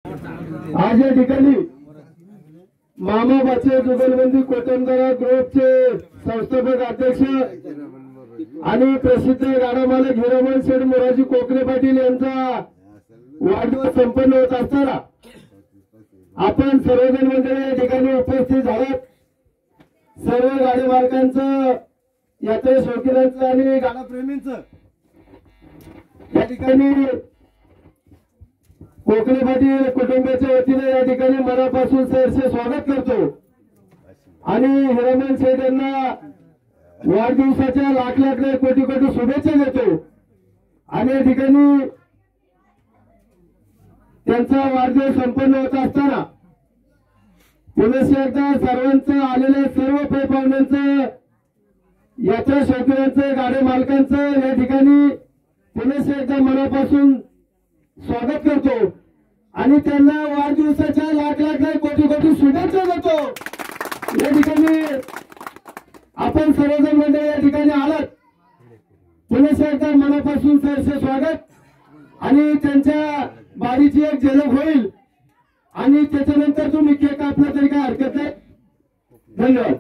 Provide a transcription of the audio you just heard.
आज या ठिकाणी मामा बचत जुगलबंदी कोटमदरा ग्रुपचे संस्थापक अध्यक्ष आणि प्रसिद्ध गाडा मालक हिरामन शेठ मोराजी कोकरे पाटील यांचा वाढदिवस संपन्न होत असताना आपण सर्वजण मंडळी या ठिकाणी उपस्थित झालात। सर्व गाडी मालकांचं, यात्रे शौकीनांचं आणि गाडा प्रेमींचं या ठिकाणी कोकरे पाटील कुटुंबाच्या वतीने या ठिकाणी मनापासून सहर्ष स्वागत करतो आणि हिरामन शेठ यांना वाढदिवसाच्या लाख लाख कोटी कोटी शुभेच्छा देतो आणि या ठिकाणी त्यांचा वाढदिवस संपन्न होत असताना पुन्हा एकदा सर्वांचं आलेल्या सर्व पै पाहुण्यांचं, यात्रा शौकीनांचं, गाडी मालकांचं या ठिकाणी पुन्हा एकदा मनापासून स्वागत करतो आणि त्यांना वाढदिवसाच्या लाख लाख कोटी कोटी शुभेच्छा देतो। या ठिकाणी आपण सर्वजण मंडळी या ठिकाणी आलात, पुन्हा एकदा मनापासून सहर्ष स्वागत आणि त्यांच्या बारीची एक झलक होईल आणि त्याच्यानंतर तुम्ही केक कापला तरी काय हरकत नाही। धन्यवाद।